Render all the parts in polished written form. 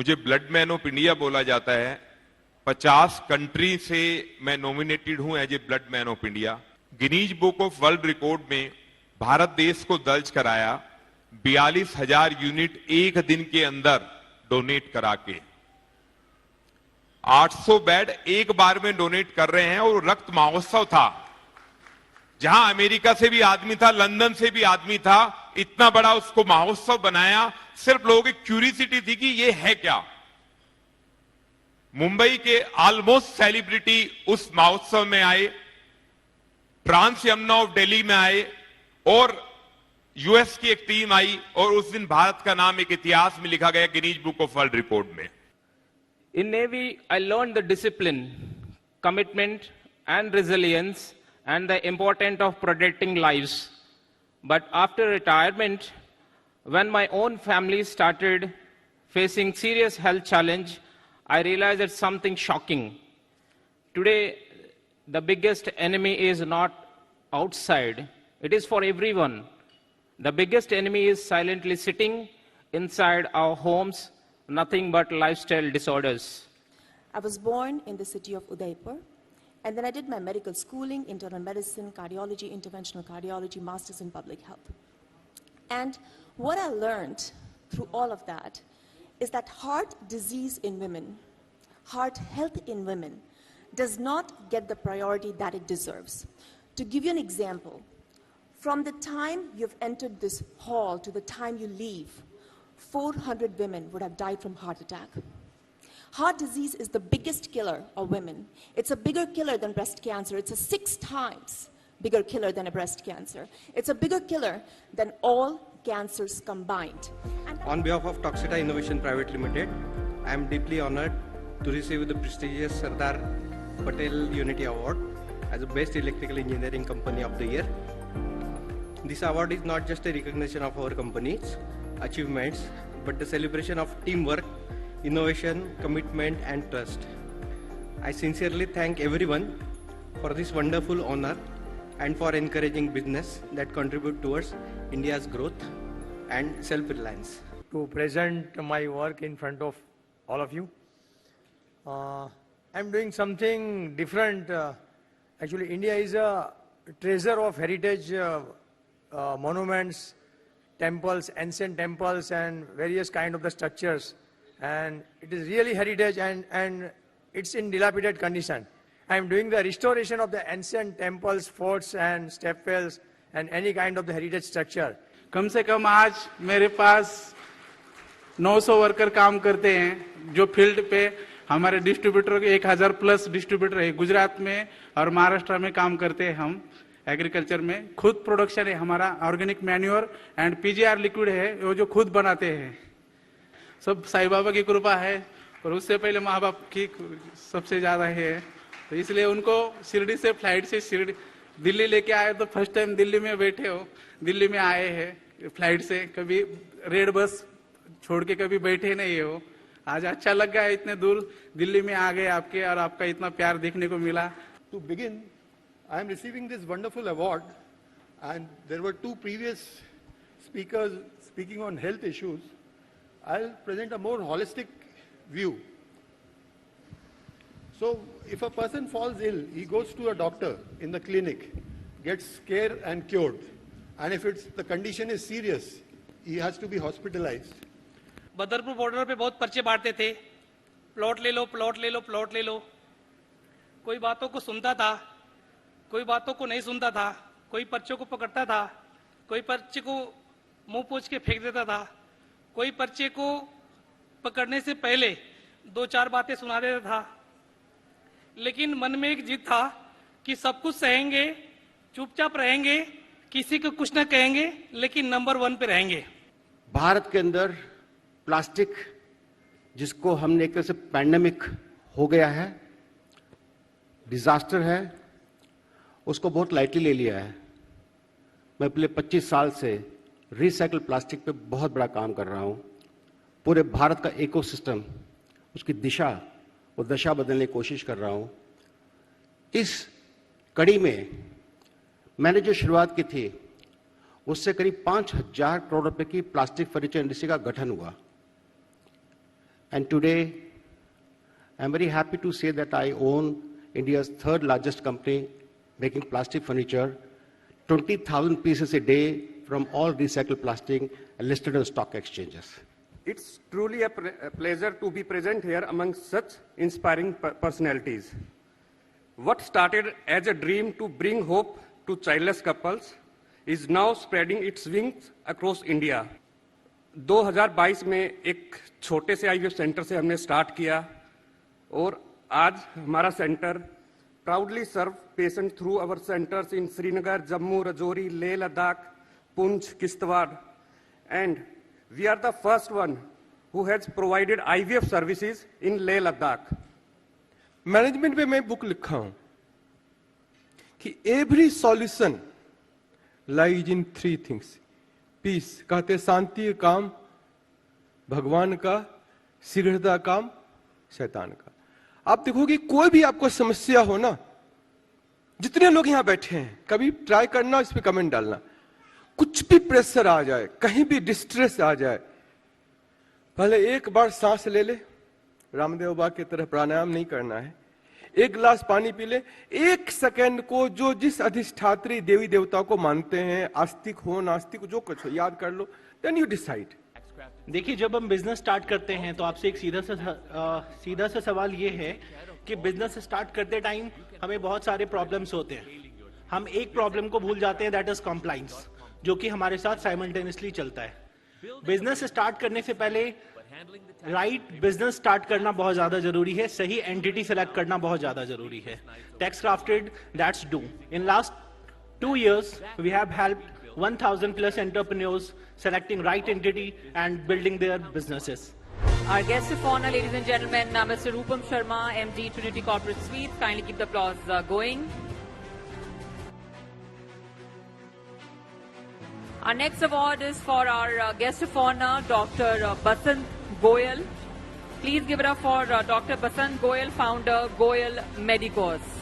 मुझे blood man of India बोला जाता है। 50 कंट्री से मैं नॉमिनेटेड हूं as a blood man of India. Guinness book of world record में भारत देश को दर्ज कराया 42,000 यूनिट एक दिन के अंदर डोनेट करा के। 800 बेड एक बार में डोनेट कर रहे हैं और रक्त महोत्सव था, जहां अमेरिका से भी आदमी था, लंदन से भी आदमी था। इतना बड़ा उसको महोत्सव बनाया, सिर्फ लोगों की क्यूरियोसिटी थी कि ये है क्या। मुंबई के ऑलमोस्ट सेलिब्रिटी उस महोत्सव में आए, ट्रांस यमुना ऑफ दिल्ली में आए और यूएस की एक टीम आई और उस दिन भारत का नाम एक इतिहास में लिखा गया Guinness book of world record में। In Navy, I learned the discipline, commitment, and resilience, and the importance of protecting lives. But after retirement, when my own family started facing serious health challenge, I realized that something shocking. Today, the biggest enemy is not outside; it is for everyone. The biggest enemy is silently sitting inside our homes. Nothing but lifestyle disorders. I was born in the city of Udaipur, and then I did my medical schooling, internal medicine, cardiology, interventional cardiology, masters in public health. And what I learned through all of that is that heart disease in women, heart health in women, does not get the priority that it deserves. To give you an example, from the time you've entered this hall to the time you leave, 400 women would have died from heart attack. Heart disease is the biggest killer of women. It's a bigger killer than breast cancer. It's a 6 times bigger killer than a breast cancer. It's a bigger killer than all cancers combined. On behalf of Toxita Innovation Private Limited, I am deeply honored to receive the prestigious Sardar Patel Unity Award as the Best Electrical Engineering Company of the Year. This award is not just a recognition of our company's achievements, but the celebration of teamwork, innovation, commitment, and trust. I sincerely thank everyone for this wonderful honor and for encouraging business that contribute towards India's growth and self-reliance. To present my work in front of all of you, I'm doing something different. Actually, India is a treasure of heritage monuments, temples, ancient temples, and various kind of the structures, and it is really heritage, and it's in dilapidated condition. I am doing the restoration of the ancient temples, forts, and stepwells, and any kind of the heritage structure. कम से कम आज मेरे पास 900 worker काम करते हैं, जो field पे हमारे distributor 1000 plus distributor है गुजरात में और महाराष्ट्र में काम करते हैं। हम एग्रीकल्चर में खुद प्रोडक्शन है हमारा, organic manure and PGR liquid है वो जो खुद बनाते हैं। सब साईं बाबा की कृपा है और उससे पहले माँ बाप की सबसे ज्यादा है, तो इसलिए उनको शिरडी से फ्लाइट से शिरडी दिल्ली लेके आए। तो फर्स्ट टाइम दिल्ली में बैठे हो, दिल्ली में आए हैं फ्लाइट से, कभी रेड बस छोड़ के कभी बैठे नहीं हो। आज अच्छा लग गया इतने दूर दिल्ली में आ गए आपके, और आपका इतना प्यार देखने को मिला। To begin, I am receiving this wonderful award, and there were 2 previous speakers speaking on health issues. I'll present a more holistic view. So, if a person falls ill, he goes to a doctor in the clinic, gets care and cured, and if the condition is serious, he has to be hospitalized. Badarpur border पे बहुत पर्चे बांटते थे, plot ले लो, plot ले लो, plot ले लो। कोई बातों को सुनता था, कोई बातों को नहीं सुनता था, कोई पर्चों को पकड़ता था, कोई पर्चे को मुंह पोंछ के फेंक देता था, कोई पर्चे को पकड़ने से पहले 2-4 बातें सुना देता था। लेकिन मन में एक जिद था कि सब कुछ सहेंगे, चुपचाप रहेंगे, किसी को कुछ ना कहेंगे, लेकिन नंबर 1 पे रहेंगे। भारत के अंदर प्लास्टिक, जिसको हमने एक तरह से पैंडेमिक हो गया है, डिजास्टर है, उसको बहुत लाइटली ले लिया है। मैं पिछले 25 साल से रिसाइकल प्लास्टिक पे बहुत बड़ा काम कर रहा हूं। पूरे भारत का इकोसिस्टम, उसकी दिशा और दशा बदलने की कोशिश कर रहा हूं। इस कड़ी में मैंने जो शुरुआत की थी, उससे करीब 5000 करोड़ रुपए की प्लास्टिक फर्नीचर इंडस्ट्री का गठन हुआ। And today, I'm very happy to say that I own India's third largest company making plastic furniture, 20,000 pieces a day from all recycled plastic and listed on stock exchanges. It's truly a pleasure to be present here among such inspiring personalities. What started as a dream to bring hope to childless couples is now spreading its wings across India. 2022 में एक छोटे से IVF centre से हमने start किया और आज हमारा centre proudly serve patients through our centers in Srinagar, Jammu, Rajouri, Leh, Ladakh, Poonch, Kishtwar, and we are the first one who has provided IVF services in Leh, Ladakh. Management पे मैं book लिखा हूं कि every solution lies in 3 things. Peace कहते शांति का काम, भगवान का, शीघ्रता काम, शैतान का. आप देखोगे कोई भी आपको समस्या हो ना, जितने लोग यहां बैठे हैं कभी ट्राई करना, इस पे कमेंट डालना. कुछ भी प्रेशर आ जाए, कहीं भी डिस्ट्रेस आ जाए, पहले एक बार सांस ले ले. रामदेव बाबा की तरह प्राणायाम नहीं करना है. एक गिलास पानी पी ले. 1 सेकंड को जो जिस अधिष्ठात्री देवी देवता को मानते हैं, आस्तिक हो नास्तिक हो, जो कुछ हो, याद कर लो. Then you decide. देखिए, जब हम बिजनेस स्टार्ट करते हैं तो आपसे एक सीधा सा सवाल ये है कि बिजनेस स्टार्ट करते टाइम हमें बहुत सारे प्रॉब्लम्स होते हैं. हम एक प्रॉब्लम को भूल जाते हैं, दैट इज कॉम्प्लायंस, जो कि हमारे साथ साइमल्टेनियसली चलता है. बिजनेस स्टार्ट करने से पहले राइट बिजनेस स्टार्ट करना बहुत ज्यादा जरूरी है. सही एंटिटी सेलेक्ट करना बहुत ज्यादा जरूरी है. Tax crafted, that's do. In last 2 years we have helped 1,000 plus entrepreneurs selecting right entity and building their businesses. Our guest of honor, ladies and gentlemen, Mr. Rupam Sharma, MD, Trinity Corporate Suites. Kindly keep the applause going. Our next award is for our guest of honor, Dr. Basant Goyal. Please give it up for Dr. Basant Goyal, founder, Goyal Medicos.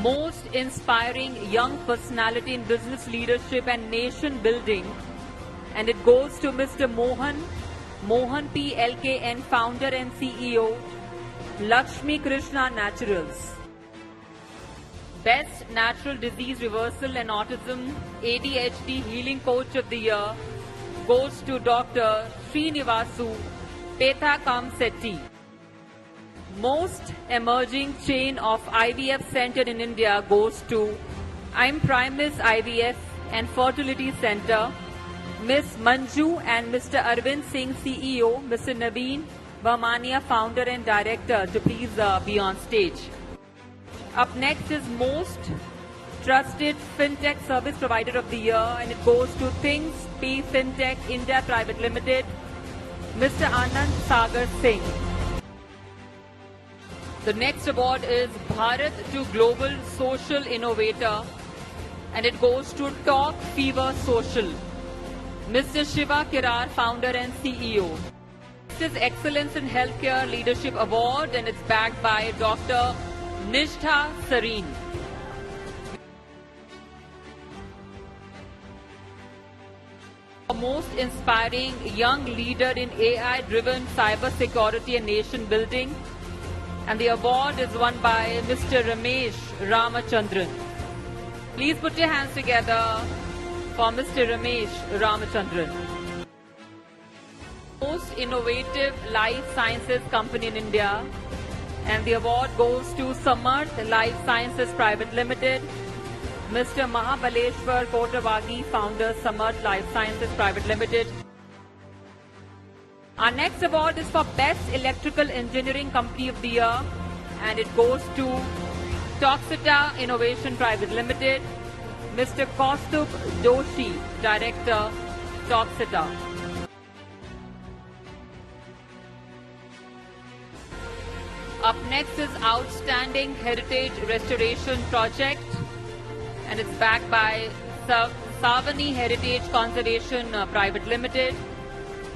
Most inspiring young personality in business leadership and nation building. And it goes to Mr. Mohan P. LKN, founder and CEO, Lakshmi Krishna Naturals. Best Natural Disease Reversal and Autism ADHD Healing Coach of the Year goes to Dr. Srinivasu Pethakam Setti. Most Emerging Chain of IVF Center in India goes to I'm Primus IVF and Fertility Center, Miss Manju and Mr. Arvind Singh, CEO, Mr. Naveen Bhamania, founder and director, to please be on stage. Up next is Most Trusted FinTech Service Provider of the Year, and it goes to Things P FinTech India Private Limited, Mr. Anand Sagar Singh. The next award is Bharat to Global Social Innovator, and it goes to Talk Fever Social, Mr. Shiva Kirar, founder and CEO. This is Excellence in Healthcare Leadership Award, and it's backed by Dr. Nishtha Sareen. A most inspiring young leader in AI-driven cybersecurity and nation building, and the award is won by Mr. Ramesh Ramachandran. Please put your hands together for Mr. Ramesh Ramachandran. Most innovative life sciences company in India, and the award goes to Samarth Life Sciences Private Limited, Mr. Mahabaleshwar Kotavagi, founder, Samarth Life Sciences Private Limited. Our next award is for Best Electrical Engineering Company of the Year, and it goes to Toxita Innovation Private Limited, Mr. Kaustubh Doshi, Director, Toxita. Up next is Outstanding Heritage Restoration Project, and it's backed by Savani Heritage Conservation Private Limited,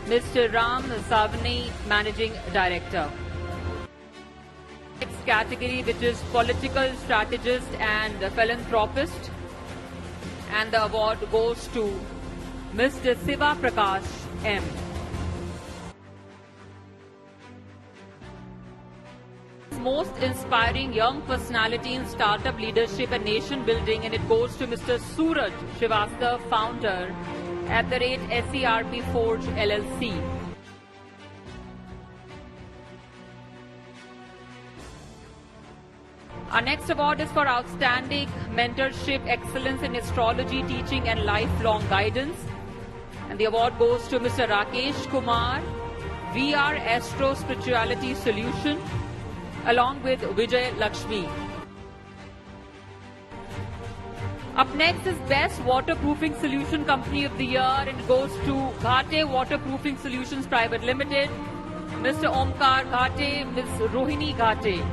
Mr. Ram Savani, Managing Director. Next category, which is Political Strategist and Philanthropist, and the award goes to Mr. Siva Prakash M. Most inspiring young personality in startup leadership and nation building, and it goes to Mr. Suraj Srivastava, founder @SERP Forge LLC. Our next award is for outstanding mentorship, excellence in astrology, teaching and lifelong guidance. And the award goes to Mr. Rakesh Kumar, VR Astro Spirituality Solution, along with Vijay Lakshmi. Up next is Best Waterproofing Solution Company of the Year, and it goes to Ghate Waterproofing Solutions Private Limited, Mr. Omkar Ghate, Ms. Rohini Ghate.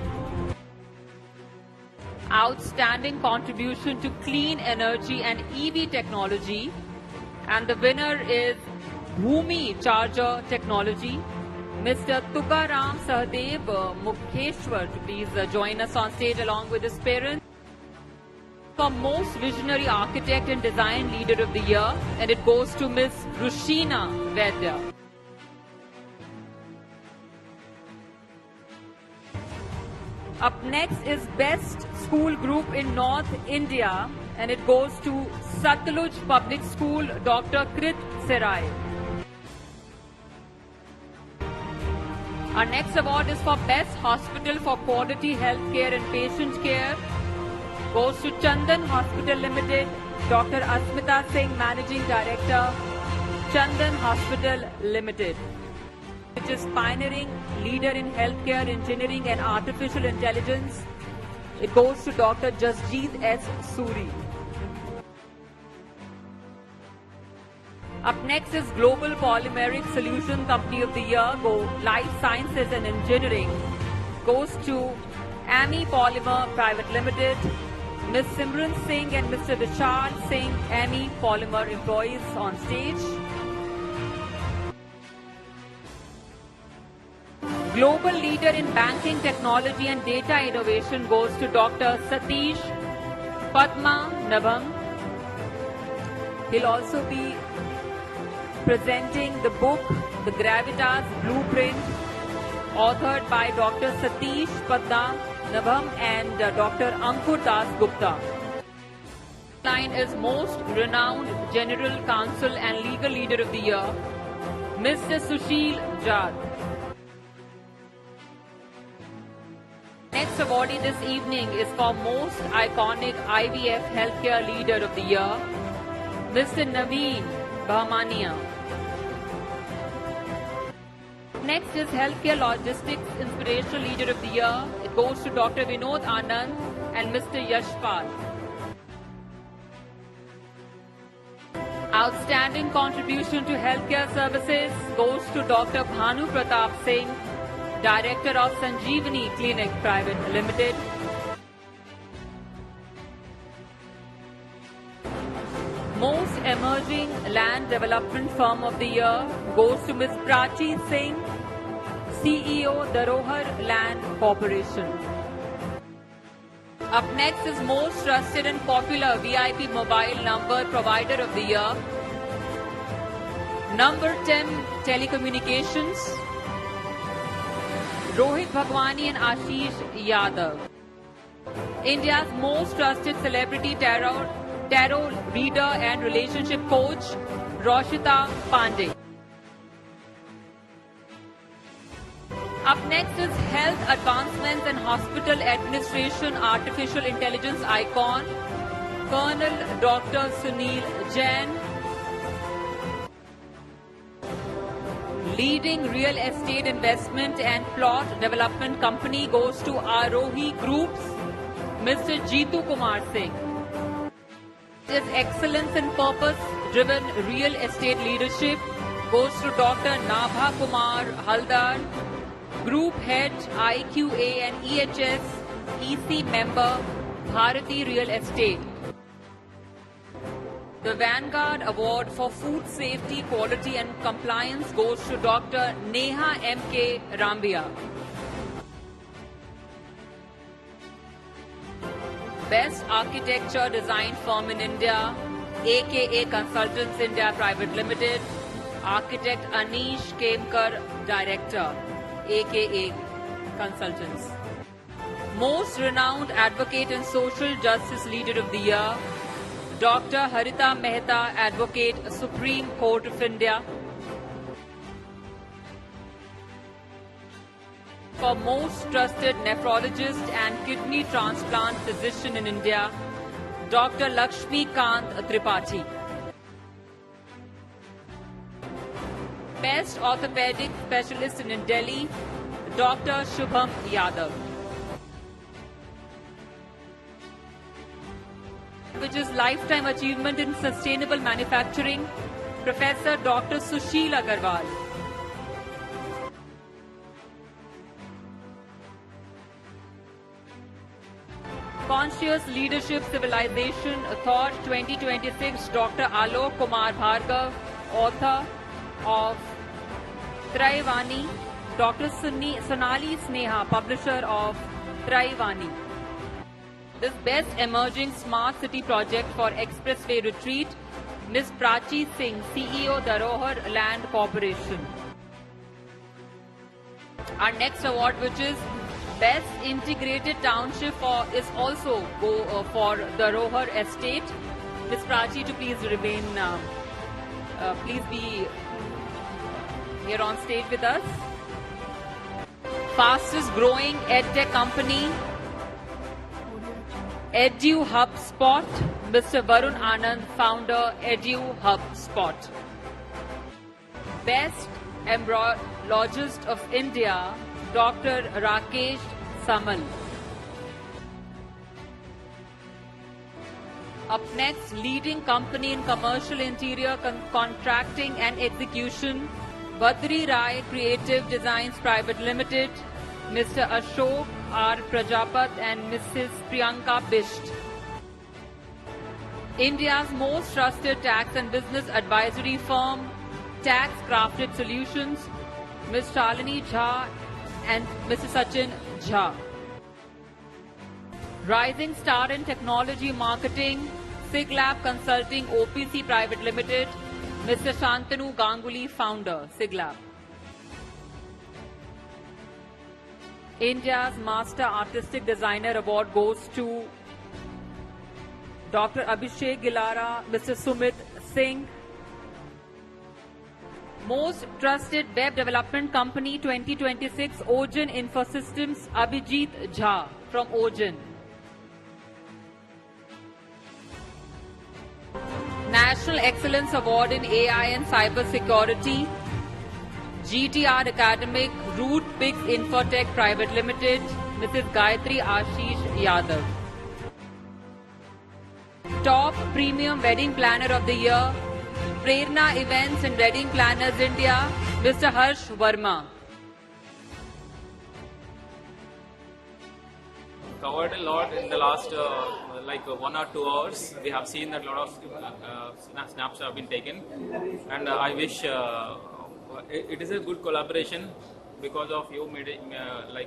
Outstanding contribution to clean energy and EV technology, and the winner is Bhumi Charger Technology. Mr. Tukaram Sahadev Mukheshwar to please join us on stage along with his parents. For Most Visionary Architect and Design Leader of the Year, and it goes to Ms. Rushina Vedya. Up next is Best School Group in North India, and it goes to Satluj Public School, Dr. Krit Serai. Our next award is for Best Hospital for Quality Healthcare and Patient Care. Goes to Chandan Hospital Limited, Dr. Asmita Singh, Managing Director, Chandan Hospital Limited, which is pioneering leader in healthcare engineering and artificial intelligence. It goes to Dr. Jasjeet S. Suri. Up next is Global Polymeric Solution Company of the Year, Life Sciences and Engineering. Goes to AMI Polymer Private Limited, Ms. Simran Singh and Mr. Vishal Singh, AMI Polymer employees on stage. Global Leader in Banking Technology and Data Innovation goes to Dr. Satish Padma Nabham. He'll also be presenting the book, The Gravitas Blueprint, authored by Dr. Satish Padma Nabham and Dr. Ankur Das Gupta. Line is Most Renowned General Counsel and Legal Leader of the Year, Mr. Sushil Jad. Next awardee this evening is for Most Iconic IVF Healthcare Leader of the Year, Mr. Naveen Bahmania. Next is Healthcare Logistics Inspirational Leader of the Year. It goes to Dr. Vinod Anand and Mr. Yashpal. Outstanding contribution to healthcare services goes to Dr. Bhanu Pratap Singh, Director of Sanjeevani Clinic Private Limited. Most Emerging Land Development Firm of the Year goes to Ms. Prachi Singh, CEO, Dharohar Land Corporation. Up next is Most Trusted and Popular VIP Mobile Number Provider of the Year, Number 10 Telecommunications, Rohit Bhagwani and Ashish Yadav. India's Most Trusted Celebrity Tarot Reader and Relationship Coach, Roshita Pandey. Up next is Health Advancements and Hospital Administration Artificial Intelligence Icon, Colonel Dr. Sunil Jain. Leading real estate investment and plot development company goes to Arohi Groups, Mr. Jeetu Kumar Singh. His excellence in purpose-driven real estate leadership goes to Dr. Nabha Kumar Haldar, Group Head, IQA and EHS EC member, Bharati Real Estate. The Vanguard Award for Food Safety, Quality and Compliance goes to Dr. Neha M.K. Rambia. Best Architecture Design Firm in India AKA Consultants India Private Limited, Architect Anish Kemkar, Director, AKA Consultants. Most renowned advocate and social justice leader of the year, Dr. Harita Mehta, Advocate, Supreme Court of India. For most trusted nephrologist and kidney transplant physician in India, Dr. Lakshmi Kant Tripathi. Best orthopedic specialist in Delhi, Dr. Shubham Yadav. Which is Lifetime Achievement in Sustainable Manufacturing, Professor Dr. Sushil Agarwal. Conscious Leadership Civilization Thought 2026, Dr. Alok Kumar Bhargav, author of Traivani, Dr. Sonali Sneha, publisher of Traivani. This Best Emerging Smart City Project for Expressway Retreat, Ms. Prachi Singh, CEO, Dharohar Land Corporation. Our next award, which is Best Integrated Township is also for Dharohar Estate. Ms. Prachi, to please remain, please be here on stage with us. Fastest growing EdTech company, Edu HubSpot, Mr. Varun Anand, founder, Edu HubSpot. Best Embryologist of India, Dr. Rakesh Samal. Up next, leading company in commercial interior contracting and execution, Badri Rai Creative Designs Private Limited, Mr. Ashok R. Prajapat and Mrs. Priyanka Bisht. India's most trusted tax and business advisory firm, Tax Crafted Solutions, Ms. Shalini Jha and Mr. Sachin Jha. Rising Star in Technology Marketing, SIGLab Consulting OPC Private Limited, Mr. Shantanu Ganguly, founder, SIGLab. India's Master Artistic Designer Award goes to Dr. Abhishek Gilara, Mr. Sumit Singh. Most Trusted Web Development Company 2026, Ogen Infosystems, Abhijit Jha from Ogen. National Excellence Award in AI and Cyber Security, GTR Academic, Root Pix Infotech Private Limited, Mrs. Gayatri Ashish Yadav. Top Premium Wedding Planner of the Year, Prerna Events and Wedding Planners India, Mr. Harsh Verma. Covered a lot in the last 1 or 2 hours. We have seen that a lot of snaps have been taken, and I wish it is a good collaboration because of you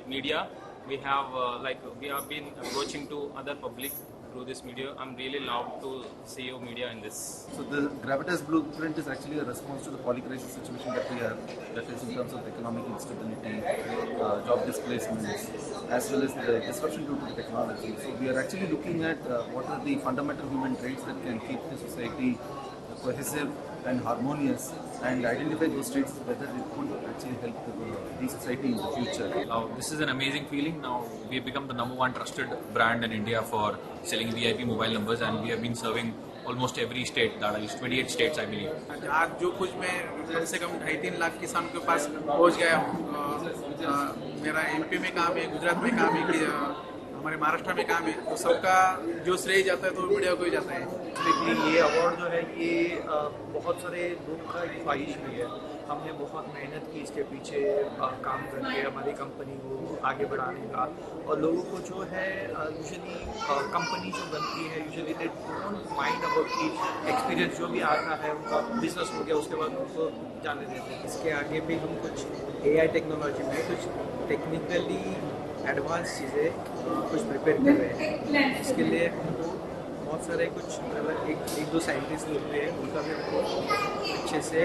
media. We have been approaching to other public through this media. I'm really loved to see you media in this. So the Gravitas Blueprint is actually a response to the polycrisis situation that we have, that is in terms of economic instability, job displacements, as well as the disruption due to the technology. So we are actually looking at what are the fundamental human traits that can keep the society cohesive and harmonious, and identify those traits whether it could actually help the society in the future. Now, this is an amazing feeling. Now, we have become the #1 trusted brand in India for selling VIP mobile numbers, and we have been serving almost every state, that is 28 states, I believe. आज जो कुछ मैं कम से कम 2.5-3 लाख किसान के पास पहुंच गया हूँ। मेरा एमपी में काम है, गुजरात में काम है, हमारे महाराष्ट्र में काम है, तो सबका जो श्रेय जाता है तो मीडिया को ही जाता है। लेकिन ये अवार्ड जो है ये बहुत सारे लोगों का एक ख्वाहिश भी है। हमने बहुत मेहनत की इसके पीछे काम करके हमारी कंपनी को आगे बढ़ाने का, और लोगों को जो है यूजुअली कंपनी जो बनती है usually they don't mind about की एक्सपीरियंस जो भी आता है उनका बिजनेस हो गया उसके बाद उनको जाने देते हैं। इसके आगे भी हम कुछ AI टेक्नोलॉजी में कुछ टेक्निकली एडवांस चीज़ें कुछ प्रिपेयर कर रहे हैं। इसके लिए हमको बहुत सारे कुछ मतलब एक दो साइंटिस्ट होते हैं, उनका भी हमको अच्छे से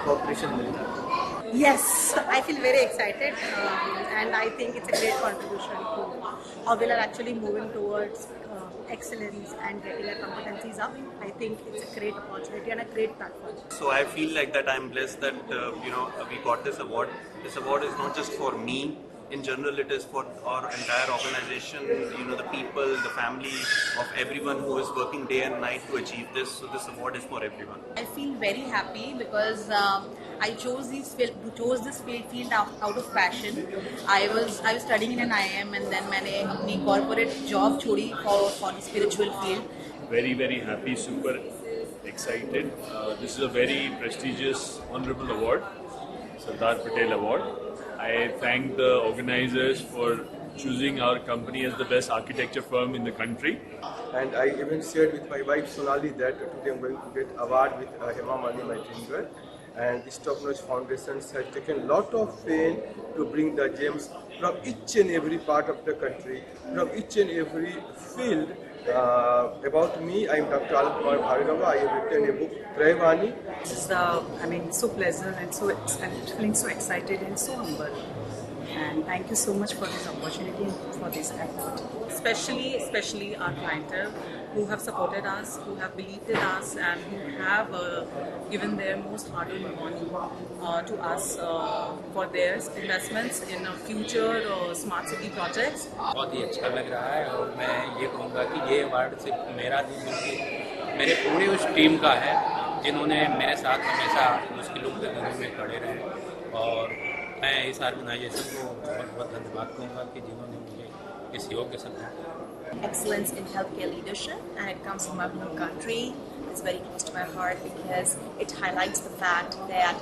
कोऑपरेशन मिलता है। Yes, I feel very excited and I think it's a great contribution to how we are actually moving towards excellence and getting our competencies up. I think it's a great opportunity and a great platform. So I feel like that I'm blessed that we got this award. This award is not just for me. In general, it is for our entire organization, the people, the family of everyone who is working day and night to achieve this. So this award is for everyone. I feel very happy because I chose this field out of passion. I was studying in an IIM and then मैंने अपनी corporate job छोड़ी for the spiritual field. Very, very happy, super excited. This is a very prestigious, honorable award, Sardar Patel Award. I thank the organizers for choosing our company as the best architecture firm in the country. And I even shared with my wife Sonali that today I'm going to get award with Hema Malini, my dream girl. And this Top Notch Foundation has taken a lot of pain to bring the gems from each and every part of the country, from each and every field. About me, I am Dr. Alok Kumar Bhargava. I have written a book, Trayvani. It's so pleasant and I'm feeling so excited and so humble. And thank you so much for this opportunity and for this effort. Especially our clientele who have supported us, who have believed in us and who have given their most hard-earned money to us for their investments in future smart city projects. बहुत ही अच्छा लग रहा है और मैं ये कहूँगा कि ये अवार्ड सिर्फ मेरा नहीं बल्कि मेरे पूरे उस टीम का है जिन्होंने मेरे साथ हमेशा मुश्किलों के दिनों में खड़े रहे और मैं इस ऑर्गेनाइजेशन को बहुत बहुत धन्यवाद कहूँगा कि जिन्होंने मुझे इस योग्य समझा। Excellence in healthcare leadership, and it comes from my home country. It's very close to my heart because it highlights the fact that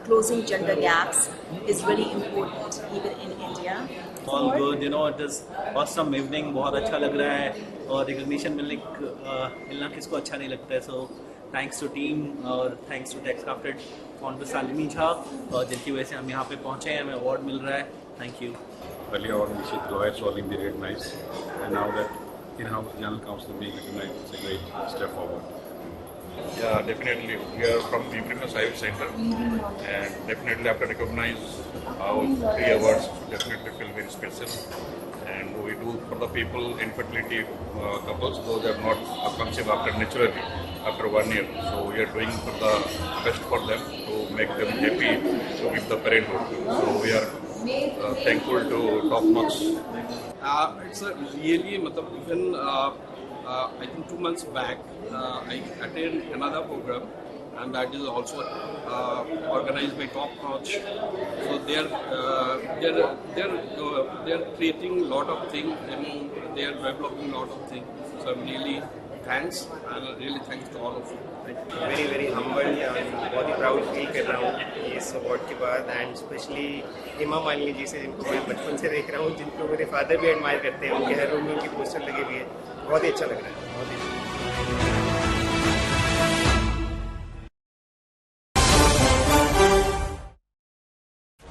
closing gender gaps is really important even in India. All good, it is awesome evening, बहुत अच्छा लग रहा है और recognition मिलना किसको अच्छा नहीं लगता है, so thanks to team और thanks to TechCrafted founder Salini Jha और जिनकी वजह से हम यहाँ पे पहुँचे हैं, हमें award मिल रहा है, thank you. Earlier on, Nishit Rohets all being recognized, and now that in-house general counsel being recognized, it's a great step forward. Yeah, definitely. We are from the Premier Science Center, and definitely after recognize our 3 awards, definitely feel very special. And we do for the people infertility couples, those have not conceived after naturally after 1 year. So we are doing for the best for them to make them happy to give the parenthood. So we are thankful to Top Notch. It's a really, even I think 2 months back, I attended another program, and that is also organized by Top Notch. So they're creating a lot of things and they are developing a lot of things. So I'm really thanks and really thanks to all of you. Very very humbled and बहुत ही proud feel कर रहा हूँ इस award के बाद and specially Hema Malini ji से जिनको मैं बचपन से देख रहा हूँ, जिनको मेरे फादर भी एडमायर करते हैं, उनके हर रूम में उनकी पोस्टर लगी हुई है, बहुत ही अच्छा लग रहा है, बहुत ही